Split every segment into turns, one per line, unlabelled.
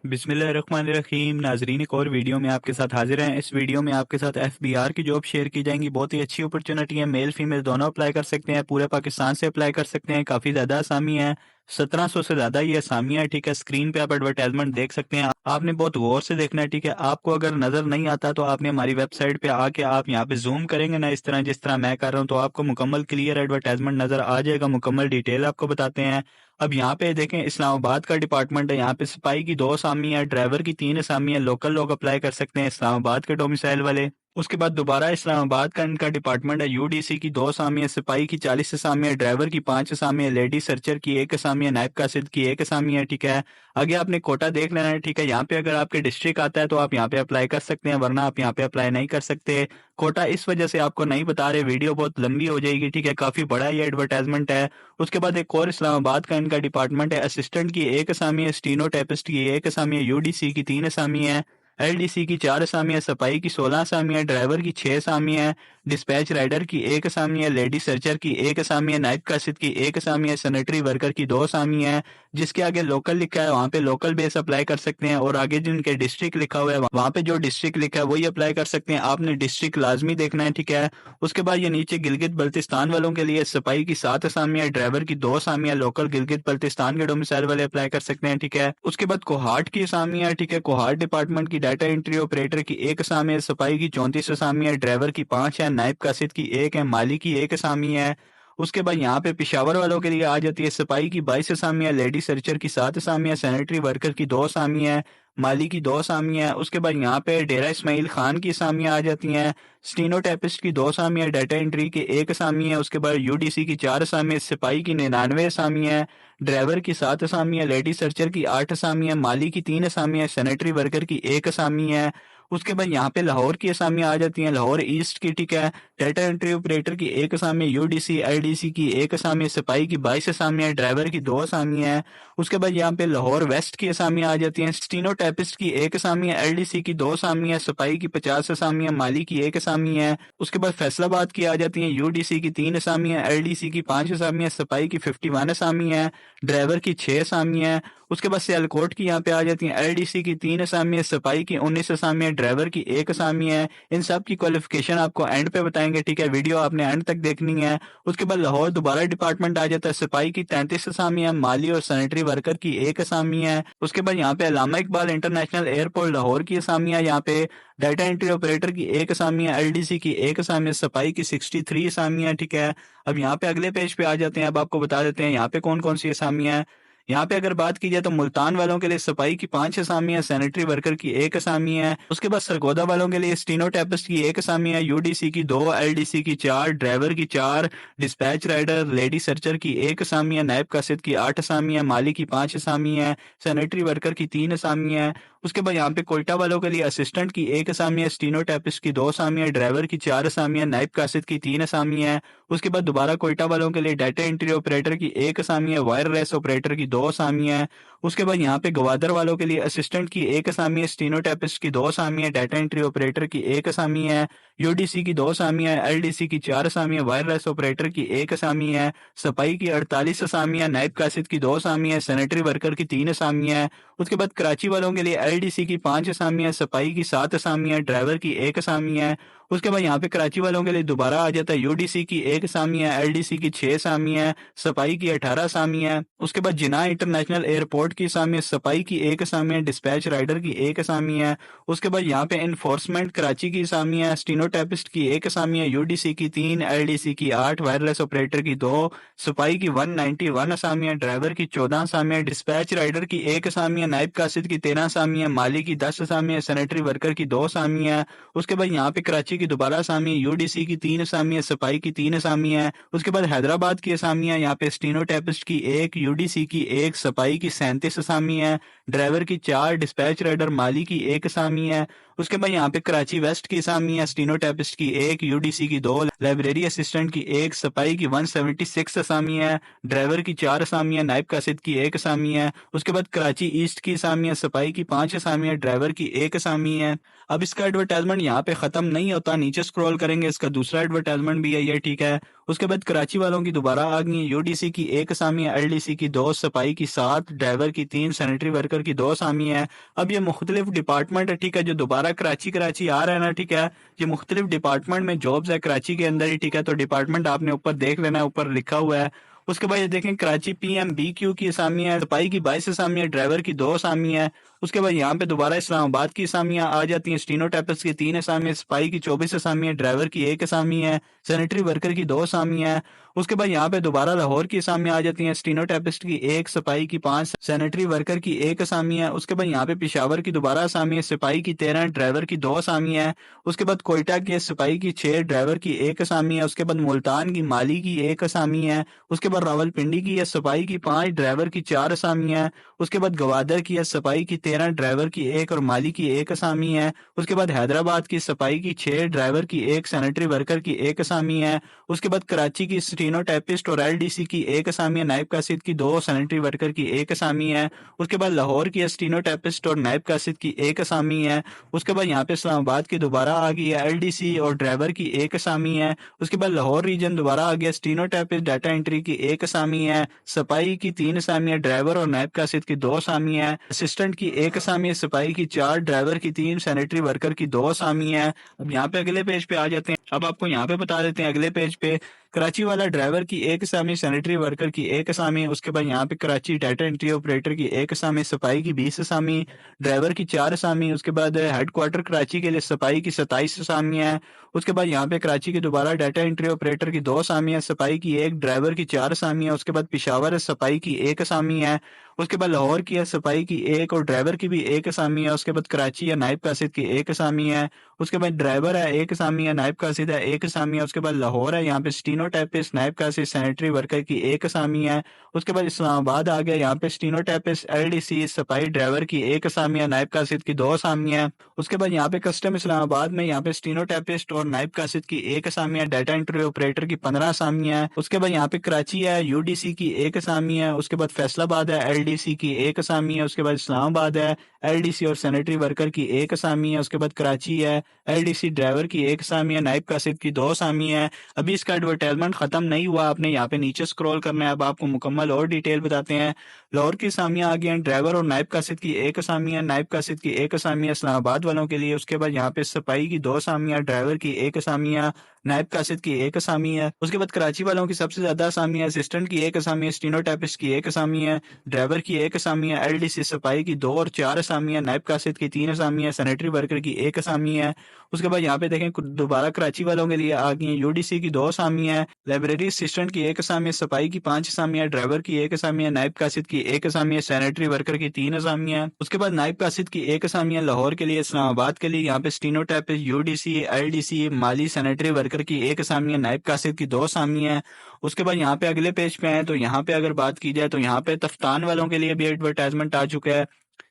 बिस्मिल्लाहिर्रहमानिर्रहीम। नाजरीन, एक और वीडियो में आपके साथ हाजिर हैं। इस वीडियो में आपके साथ FBR की जॉब शेयर की जाएंगी। बहुत ही अच्छी अपॉर्चुनिटी है, मेल फीमेल दोनों अप्लाई कर सकते हैं, पूरे पाकिस्तान से अप्लाई कर सकते हैं। काफ़ी ज़्यादा असामी है, 1700 से ज़्यादा ये असामियाँ है। ठीक है, स्क्रीन पे आप एडवर्टाइजमेंट देख सकते हैं। आपने बहुत गौर से देखना है। ठीक है, आपको अगर नज़र नहीं आता तो आपने हमारी वेबसाइट पे आके आप यहाँ पे जूम करेंगे ना, इस तरह जिस तरह मैं कर रहा हूँ, तो आपको मुकम्मल क्लियर एडवर्टाइजमेंट नज़र आ जाएगा। मुकम्मल डिटेल आपको बताते हैं। अब यहाँ पे देखें, इस्लामाबाद का डिपार्टमेंट है। यहाँ पे सिपाही की 2 असामी है, ड्राइवर की 3 असामी है। लोकल लोग अप्लाई कर सकते हैं, इस्लामाबाद के डोमिसाइल वाले। उसके बाद दोबारा इस्लामाबाद का इनका डिपार्टमेंट है। UDC की 2 असामी है, सिपाही की 40 असामी है, ड्राइवर की 5 असामी है, लेडी सर्चर की 1 असामी है, नायब कासिद की 1 असामी है। ठीक है, आगे आपने कोटा देख लेना है। ठीक है, यहाँ पे अगर आपके डिस्ट्रिक्ट आता है तो आप यहाँ पे अप्लाई कर सकते हैं, वरना आप यहाँ पे अप्लाई नहीं कर सकते। कोटा इस वजह से आपको नहीं बता रहे, वीडियो बहुत लंबी हो जाएगी। ठीक है, काफी बड़ा ये एडवर्टाइजमेंट है। उसके बाद एक और इस्लामाबाद का इनका डिपार्टमेंट है। असिस्टेंट की 1 असामी है, स्टीनो टाइपिस्ट की 1 असामी है, UDC की 3 असामी है, LDC की 4 असामी है, सफाई की 16 असामी है, ड्राइवर की 6 असामी है, डिस्पैच राइडर की 1 असामी है, लेडी सर्चर की 1 असामी है, नायब कासिद की 1 असामी है, सैनिटरी वर्कर की 2 असामी है। जिसके आगे लोकल लिखा है वहाँ पे लोकल बेस अप्लाई कर सकते हैं, और आगे जिनके डिस्ट्रिक्ट लिखा हुआ है वहाँ पे जो डिस्ट्रिक्ट लिखा है वही अप्लाई कर सकते हैं। आपने डिस्ट्रिक्ट लाजमी देखना है। ठीक है, उसके बाद ये नीचे गिलगित बल्तिस्तान वालों के लिए सिपाही की 7 असामी है, ड्राइवर की 2 असामी है, लोकल गिलगित बल्तिस्तान के डोमिसाइल वाले अप्लाई कर सकते हैं। ठीक है, उसके बाद कोहाट की असामी है। ठीक है, कोहाट डिपार्टमेंट की डाटा एंट्री ऑपरेटर की 1 असामी है, सिपाही की 34 असामी है, ड्राइवर की 5 है, नायब कासिद की 1 है, माली की 1 असामी है। उसके बाद यहाँ पे पिशावर वालों के लिए आ जाती है, सिपाही की 22 असामी है, लेडी सर्चर की 7 असामी है, सैनिटरी वर्कर की 2 असामी है, माली की 2 असामी है। उसके बाद यहाँ पे डेरा इस्माइल खान की असामियाँ आ जाती हैं। स्टीनो टाइपिस्ट की 2 असामी है, डाटा एंट्री की 1 असामी है। उसके बाद UDC की 4 असामी है, सिपाही की 99 असामी है, ड्राइवर की 7 असामी है, लेडी सर्चर की 8 असामी है, माली की 3 असामी है, सैनिटरी वर्कर की 1 असामी है। उसके बाद यहाँ पे लाहौर की असामियाँ आ जाती हैं, लाहौर ईस्ट की। ठीक है, डाटा एंट्री ऑपरेटर की 1 असामी, UDC LDC की 1 असामी, सिपाही की 22 असामी है, ड्राइवर की 2 असामी है। उसके बाद यहाँ पे लाहौर वेस्ट की असामियाँ आ जाती हैं, स्टीनो टाइपिस्ट की 1 असामी है, LDC की 2 असामी है, सिपाही की 50 असामी है, माली की 1 असामी है। उसके बाद फैसलाबाद की आ जाती है, UDC की 3 असामी है, LDC की 5 असामी है, सिपाही की 51 असामी है, ड्राइवर की 6 असामी है। उसके बाद सियालकोट की यहाँ पे आ जाती है, LDC की 3 असामी है, सिपाही की 19 असामी है, ड्राइवर की 1 असामी है। इन सब की क्वालिफिकेशन आपको एंड पे बताएंगे। ठीक है, वीडियो आपने एंड तक देखनी है। उसके बाद लाहौर दोबारा डिपार्टमेंट आ जाता है, सिपाही की 33 असामी है, माली और सैनिटरी वर्कर की 1 असामी है। उसके बाद यहाँ पे अल्लामा इकबाल इंटरनेशनल एयरपोर्ट लाहौर की असामी है, यहाँ पे डाटा एंट्री ऑपरेटर की 1 असामी है, LDC की 1 असामी है, सिपाही की 63 असामी है। ठीक है, अब यहाँ पे अगले पेज पे आ जाते हैं। अब आपको बता देते हैं यहाँ पे कौन कौन सी असामी है। यहाँ पे अगर बात की जाए तो मुल्तान वालों के लिए सिपाही की 5 असामी है, सैनिटरी वर्कर की 1 असामी है। उसके बाद सरगोदा वालों के लिए स्टीनो टाइपिस्ट की 1 असामी है, UDC की 2, LDC की 4, ड्राइवर की 4, डिस्पैच राइडर लेडी सर्चर की 1 असामी है, नायब कासिद की 8 असामी है, माली की 5 असामी है, सैनिटरी वर्कर की 3 असामी है। उसके बाद यहाँ पे कोयटा वालों के लिए असिस्टेंट की 1 असामी है, स्टीनो टाइपिस्ट की 2 असामी है, ड्राइवर की 4 असामी है, नायब कासिद की 3 असामी है। उसके बाद दोबारा कोयटा वालों के लिए डाटा एंट्री ऑपरेटर की 1 असामी है, वायरलेस ऑपरेटर की 2 असामी है। उसके बाद यहाँ पे गवादर वालों के लिए असिस्टेंट की 1 असामी है, स्टीनो टाइपिस्ट की 2 असामी है, डाटा एंट्री ऑपरेटर की 1 असामी है, UDC की 2 असामी है, LDC की 4 असामी है, वायरलेस ऑपरेटर की 1 असामी है, सफाई की 48 असामी है, नायब कासिद की 2 असामी है, सैनिटरी वर्कर की 3 असामी है। उसके बाद कराची वालों के लिए LDC की 5 असामी है, सफाई की 7 असामी है, ड्राइवर की 1 असामी है। उसके बाद यहाँ पे कराची वालों के लिए दोबारा आ जाता है, UDC की 1 असामी है, LDC की 6 असामी है, सफाई की 18 असामी है। उसके बाद जिना इंटरनेशनल एयरपोर्ट की असामी है, सफाई की 1 असामी है, डिस्पैच राइडर की 1 असामी है। उसके बाद यहाँ पे इन्फोर्समेंट कराची की असामी है, स्टीनो टाइपिस्ट की 1 असामी है, UDC की 3, LDC की 8, वायरलेस ऑपरेटर की 2, सफाई की 191 असामी है, ड्राइवर की 14 असामी है, डिस्पैच राइडर की 1 असामी है, नायब कासिद की 13 असामी है, माली की 10 असामी है, सैनिटरी वर्कर की 2 असामी है। उसके बाद यहाँ पे कराची की दोबारा असामी है, UDC की 3 असामी है, सफाई की 3 असामी है। उसके बाद हैदराबाद की असामी है, यहाँ पे स्टीनो टाइपिस्ट की 1, UDC की 1, सफाई की 37 असामी है, ड्राइवर की 4, डिस्पैच राइडर माली की 1 असामी है। उसके बाद यहाँ पे कराची वेस्ट की असामी है, स्टीनो टाइपिस्ट की 1, UDC की 2, लाइब्रेरी असिस्टेंट की 1, सफाई की 176 असामी है, ड्राइवर की 4 असामी है, नायब कासिद की 1 असामी है। उसके बाद कराची ईस्ट की असामी है, सफाई की 5 असामी है, ड्राइवर की 1 असामी है। अब इसका एडवर्टाइजमेंट यहाँ पे खत्म नहीं होता, नीचे स्क्रॉल करेंगे इसका दूसरा एडवर्टाइजमेंट भी है ये। ठीक है, اس کے بعد کراچی والوں کی دوبارہ آ گئی ہیں، UDC کی 1 اسامی ہے، LDC کی 2، صفائی کی 7، ڈرائیور کی 3، سینیٹری ورکر کی 2 اسامی ہے۔ اب یہ مختلف ڈپارٹمنٹ ہے، ٹھیک ہے، جو دوبارہ کراچی آ رہا ہے نا، ٹھیک ہے، یہ مختلف ڈپارٹمنٹ میں جابز ہے کراچی کے اندر ہی، ٹھیک ہے، تو ڈپارٹمنٹ آپ نے اوپر دیکھ لینا ہے، اوپر لکھا ہوا ہے۔ اس کے بعد یہ دیکھیں کراچی PMBQ کی اسامی ہے، صفائی کی 22 اسامی ہے، ڈرائیور کی 2 اسامی ہے۔ اس کے بعد یہاں پہ دوبارہ اسلام آباد کی اسامیاں آ جاتی ہیں، اسٹینو ٹیپس کی 3 اسامی ہے، صفائی کی 24 اسامی ہے، ڈرائیور کی 1 اسامی ہے، سینیٹری ورکر کی 2 اسامی ہے۔ اس کے بعد یہاں پہ دوبارہ لاہور کی اسامیاں آ جاتی ہیں، اسٹینو ٹیپسٹ کی 1، صفائی کی 5، سینیٹری ورکر کی 1 اسامی ہے۔ اس کے بعد یہاں پہ پشاور کی دوبارہ اسامی ہے، صفائی کی 13، ڈرائیور کی 2 اسامی ہے۔ اس کے بعد کوئٹہ کی صفائی کی 6، ڈرائیور کی 1 اسامی ہے۔ اس کے بعد ملتان کی مالی کی 1 اسامی ہے۔ اس کے بعد راولپنڈی کی ہے صفائی کی 5، ڈرائیور کی 4 اسامی ہے۔ اس کے بعد گوادر کی ہے صفائی کی 13، ڈرائیور کی 1 اور مالی کی 1 اسامی ہے۔ اس کے بعد حیدرآباد کی صفائی کی 6، ڈرائیور کی 1، سینیٹری ورکر کی 1 اسامی ہے۔ اس کے بعد کراچی کی اسٹینو ٹیپسٹ اور LDC کی 1 اسامی ہے، نائب قاصد کی 2، سینیٹری ورکر کی 1 اسامی ہے۔ اس کے بعد لاہور کی اسٹینو ٹیپسٹ اور نائب قاصد کی 1 اسامی ہے۔ اس کے بعد یہاں پہ اسلام آباد کی دوبارہ آ گئی ہے، LDC اور ڈرائیور کی 1 اسامی ہے۔ اس کے بعد لاہور ریجن دوبارہ آ گیا، اسٹینو ٹیپسٹ ڈیٹا انٹری کی 1 اسامی ہے، صفائی کی 3 اسامی ہے، ڈرائیور اور نائب قاصد کی 2 اسامی ہے، اسسٹنٹ کی 1 اسامی ہے، صفائی کی 4، ڈرائیور کی 3، سینیٹری ورکر کی 2 اسامی ہے۔ اب یہاں پہ اگلے پیج پہ آ جاتے ہیں، اب آپ کو یہاں پہ بتا دیتے ہیں اگلے پیج پہ کراچی والا ڈرائیور کی 1 اسامی، سینیٹری ورکر کی 1 اسامی۔ اس کے بعد یہاں پہ کراچی ڈیٹا انٹری آپریٹر کی 1 اسامی، صفائی کی 20 اسامی، ڈرائیور کی 4 اسامی۔ اس کے بعد ہیڈ کوارٹر کراچی کے لیے صفائی کی 27 اسامی ہے۔ اس کے بعد یہاں پہ کراچی کی دوبارہ ڈیٹا انٹری آپریٹر کی 2 اسامی ہے، صفائی کی 1، ڈرائیور کی 4 اسامی ہے۔ اس کے بعد پشاور ہے، صفائی کی 1 اسامی ہے۔ اس کے بعد لاہور کی ہے، صفائی کی 1 اور ڈرائیور کی بھی 1 اسامی ہے۔ اس کے بعد کراچی ہے، نائب قاصد کی 1 اسامی ہے۔ اس کے بعد ڈرائیور ہے، 1 اسامی ہے، نائب قاصد ہے 1 اسامی ہے۔ اس کے بعد لاہور ہے، یہاں پہ اسٹینو ٹیپسٹ، نائب قاصد، سینیٹری ورکر کی 1 اسامی ہے۔ اس کے بعد اسلام آباد آ گیا، یہاں پہ اسٹینو ٹیپسٹ، LDC، صفائی، ڈرائیور کی 1 اسامی ہے، نائب قاصد کی 2 اسامی ہے۔ اس کے بعد یہاں پہ کسٹم اسلام آباد میں یہاں پہ اسٹینو ٹیپسٹ اور نائب قاصد کی 1 اسامی ہے، ڈیٹا انٹری آپریٹر کی 15 اسامی ہے۔ اس کے بعد یہاں پہ کراچی ہے، UDC کی 1 اسامی ہے۔ اس کے بعد فیصل آباد ہے، LDC کی 1 اسامی ہے۔ اس کے بعد اسلام آباد ہے، LDC اور سینیٹری ورکر کی 1 اسامی ہے۔ اس کے بعد کراچی ہے، LDC، ڈرائیور کی 1 اسامی ہے، نائب قاصد کی 2 اسامی ہے۔ ابھی اس کا ایڈورٹائزمنٹ ختم نہیں ہوا، آپ نے یہاں پہ نیچے سکرول کرنا ہے۔ اب آپ کو مکمل اور ڈیٹیل بتاتے ہیں۔ لاہور کی اسامیاں آ گئی ہیں، ڈرائیور اور نائب قاصد کی 1 اسامی ہے، نائب قاصد کی 1 اسامی ہے اسلام آباد والوں کے لیے۔ اس کے بعد یہاں پہ صفائی کی 2 اسامیاں، ڈرائیور کی 1 اسامیاں، نائب قاصد کی 1 اسامی ہے۔ اس کے بعد کراچی والوں کی سب سے زیادہ اسامی ہے، اسسٹنٹ کی 1 اسامی ہے، اسٹینو ٹیپسٹ کی 1 اسامی ہے، ڈرائیور کی 1 اسامی ہے، LDC، صفائی کی 2 اور 4 اسامی ہے، نائب قاصد کی 3 اسامی ہے، سینیٹری ورکر کی 1 اسامی ہے۔ اس کے بعد یہاں پہ دیکھیں دوبارہ کراچی والوں کے لیے آ گئی ہیں، UDC کی 2 اسامی ہے، لائبریری اسسٹنٹ کی 1 اسامی ہے، صفائی کی 5 اسامی ہے، ڈرائیور کی 1 اسامی ہے، نائب قاصد کی 1 اسامی ہے، سینیٹری ورکر کی 3 اسامی ہے۔ اس کے بعد نائب قاصد کی 1 اسامی ہے لاہور کے لیے، اسلام آباد کے لیے یہاں پہ اسٹینو ٹیپسٹ، UDC، LDC، مالی، سینیٹری ورکر کی 1 اسامی ہے، نائب قاصد کی 2 اسامی ہے۔ اس کے بعد یہاں پہ اگلے پیج پہ ہیں تو یہاں پہ اگر بات کی جائے تو یہاں پہ تفتان والوں کے لیے بھی ایڈورٹائزمنٹ آ چکا ہے۔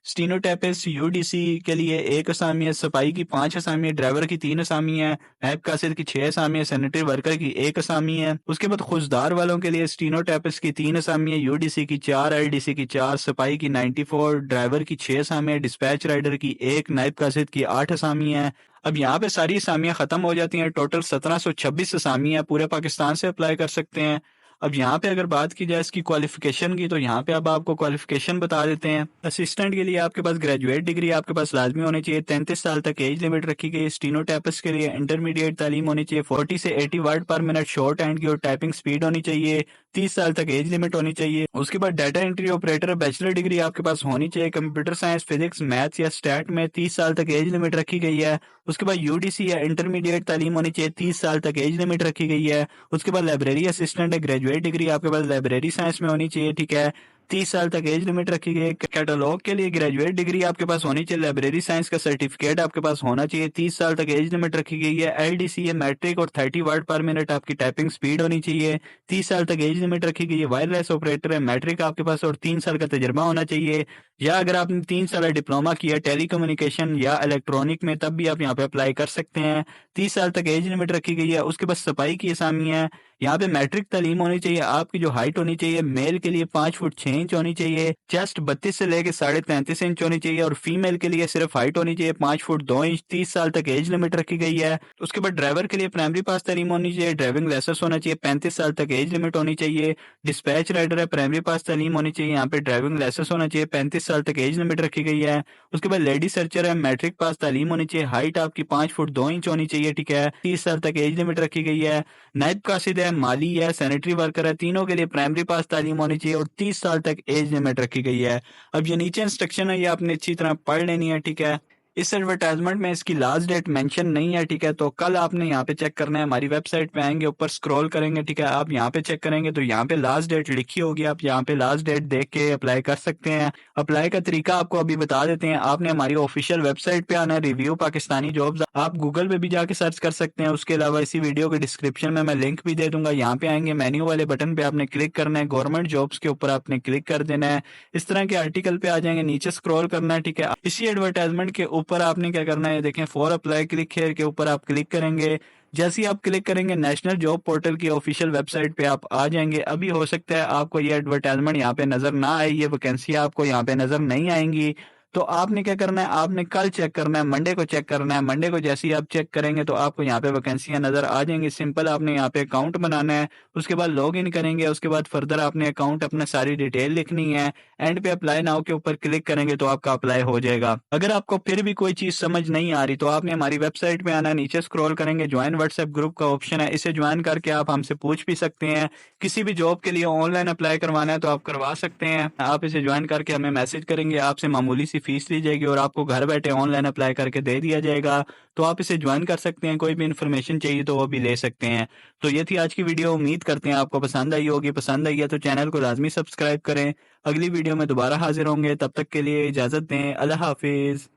اسٹینو ٹیپسٹ UDC کے لیے 1 اسامی ہے، صفائی کی 5 اسامی ہے، ڈرائیور کی 3 اسامی ہے، نائب قاصد کی 6 اسامی ہے، سینیٹری ورکر کی 1 اسامی ہے۔ اس کے بعد خوزدار والوں کے لیے اسٹینو ٹیپسٹ کی 3 اسامی ہے، UDC کی 4، LDC کی 4، صفائی کی 94، ڈرائیور کی 6 اسامی ہے، ڈسپیچ رائڈر کی 1، نائب قاصد کی 8 اسامی ہے۔ اب یہاں پہ ساری اسامیاں ختم ہو جاتی ہیں، ٹوٹل 1726 اسامی ہے، پورے پاکستان سے اپلائی کر سکتے ہیں۔ اب یہاں پہ اگر بات کی جائے اس کی کوالیفیکیشن کی تو یہاں پہ اب آپ کو کوالیفیکیشن بتا دیتے ہیں۔ اسسٹنٹ کے لیے آپ کے پاس گریجویٹ ڈگری آپ کے پاس لازمی ہونی چاہیے، 33 سال تک ایج لمٹ رکھی گئی۔ اسٹینو ٹیپس کے لیے انٹرمیڈیٹ تعلیم ہونی چاہیے، 40 سے 80 word per minute short hand کی اور ٹائپنگ سپیڈ ہونی چاہیے، 30 سال تک ایج لمٹ ہونی چاہیے۔ اس کے بعد data entry operator bachelor degree آپ کے پاس ہونی چاہیے، کمپیوٹر سائنس، فزکس، میتھس یا اسٹیٹ میں 30 سال تک ایج لمٹ رکھی گئی ہے۔ اس کے بعد UDC یا انٹرمیڈیٹ تعلیم ہونی چاہیے، 30 سال تک ایج لمٹ رکھی گئی ہے۔ اس کے بعد لائبریری اسسٹنٹ ہے، گریجویٹ ڈگری آپ کے پاس لائبریری سائنس میں ہونی چاہیے، ٹھیک ہے، 30 سال تک ایج لمٹ رکھی گئی ہے۔ کیٹالوگ کے لیے گریجویٹ ڈگری آپ کے پاس ہونی چاہیے، لائبریری سائنس کا سرٹیفکیٹ آپ کے پاس ہونا چاہیے، 30 سال تک ایج لمٹ رکھی گئی ہے۔ LDC ہے، میٹرک اور 30 ورڈ پر منٹ آپ کی ٹائپنگ سپیڈ hونی چاہیے، 30 سال تک ایج لمٹ رکھی گئی ہے۔ وائرلیس آپریٹر ہے، میٹرک آپ کے پاس اور 3 سال کا تجربہ ہونا چاہیے، یا اگر آپ نے 3 سال ڈپلوما کیا ٹیلی کمیونیکیشن یا الیکٹرانک میں تب بھی آپ یہاں پہ اپلائی کر سکتے ہیں، 30 سال تک ایج لمٹ رکھی گئی ہے۔ اس کے بعد صفائی کی اسامی ہے، यहाँ पे मैट्रिक तालीम होनी चाहिए, आपकी जो हाइट होनी चाहिए मेल के लिए 5 फुट 6 इंच होनी चाहिए, चेस्ट 32 से लेके 33.5 इंच होनी चाहिए, और फीमेल के लिए सिर्फ हाइट होनी चाहिए 5 फुट 2 इंच, 30 साल तक एज लिमिट रखी गई है। उसके बाद ड्राइवर के लिए प्राइमरी पास तालीम होनी चाहिए, ड्राइविंग लाइसेंस होना चाहिए, 35 साल तक एज लिमिट होनी चाहिए। डिस्पैच राइडर है, प्राइमरी पास तालीम होनी चाहिए, यहाँ पे ड्राइविंग लाइसेंस होना चाहिए, 35 साल तक एज लिमिट रखी गई है। उसके बाद लेडी सर्चर है, मैट्रिक पास तालीम होनी चाहिए, हाइट आपकी 5 फुट 2 इंच होनी चाहिए, ठीक है, 30 साल तक एज लिमिट रखी गई है। नायब कासिद है, माली है, सैनिटरी वर्कर है, तीनों के लिए प्राइमरी पास तालीम होनी चाहिए और 30 साल तक एज लिमिट रखी गई है। अब ये नीचे इंस्ट्रक्शन है, ये आपने अच्छी तरह पढ़ लेनी है, ठीक है। इस एडवर्टाइजमेंट में इसकी लास्ट डेट मेंशन नहीं है, ठीक है, तो कल आपने यहाँ पे चेक करना है, हमारी वेबसाइट पे आएंगे, ऊपर स्क्रॉल करेंगे, ठीक है, आप यहाँ पे चेक करेंगे तो यहाँ पे लास्ट डेट लिखी होगी, आप यहाँ पे लास्ट डेट देख के अप्लाई कर सकते हैं। अप्लाई का तरीका आपको अभी बता देते हैं। आपने हमारी ऑफिशियल वेबसाइट पे आना है, रिव्यू पाकिस्तानी जॉब्स, आप गूगल पे भी जाके सर्च कर सकते हैं। उसके अलावा इसी वीडियो के डिस्क्रिप्शन में मैं लिंक भी दे दूंगा, यहाँ पे आएंगे, मेन्यू वाले बटन पे आपने क्लिक करना है, गवर्नमेंट जॉब्स के ऊपर आपने क्लिक कर देना है, इस तरह के आर्टिकल पे आ जाएंगे, नीचे स्क्रॉल करना है, ठीक है। इसी एडवर्टाइजमेंट के ऊपर आपने क्या करना है, देखें फॉर अप्लाई क्लिक हेयर के ऊपर आप क्लिक करेंगे। जैसे ही आप क्लिक करेंगे नेशनल जॉब पोर्टल की ऑफिशियल वेबसाइट पे आप आ जाएंगे। अभी हो सकता है आपको ये एडवर्टाइजमेंट यहाँ पे नजर ना आए, ये वैकेंसी आपको यहाँ पे नजर नहीं आएंगी, तो आपने क्या करना है, आपने कल चेक करना है, मंडे को चेक करना है। मंडे को जैसे ही आप चेक करेंगे तो आपको यहाँ पे वैकेंसियां नजर आ जाएंगी। सिंपल आपने यहाँ पे अकाउंट बनाना है, उसके बाद लॉग इन करेंगे, उसके बाद फर्दर आपने अकाउंट अपना सारी डिटेल लिखनी है, एंड पे अप्लाई नाउ के ऊपर क्लिक करेंगे तो आपका अप्लाई हो जाएगा। अगर आपको फिर भी कोई चीज समझ नहीं आ रही तो आपने हमारी वेबसाइट पे आना है, नीचे स्क्रॉल करेंगे, ज्वाइन व्हाट्सएप ग्रुप का ऑप्शन है, इसे ज्वाइन करके आप हमसे पूछ भी सकते हैं। किसी भी जॉब के लिए ऑनलाइन अप्लाई करवाना है तो आप करवा सकते हैं। आप इसे ज्वाइन करके हमें मैसेज करेंगे, आपसे मामूली सी फीस ली जाएगी और आपको घर बैठे ऑनलाइन अप्लाई करके दे दिया जाएगा। तो आप इसे ज्वाइन कर सकते हैं, कोई भी इन्फॉर्मेशन चाहिए तो वो भी ले सकते हैं। तो ये थी आज की वीडियो, उम्मीद करते हैं आपको पसंद आई होगी। पसंद आई है तो चैनल को लाजमी सब्सक्राइब करें। अगली वीडियो में दोबारा हाजिर होंगे, तब तक के लिए इजाजत दें। अल्लाह हाफिज।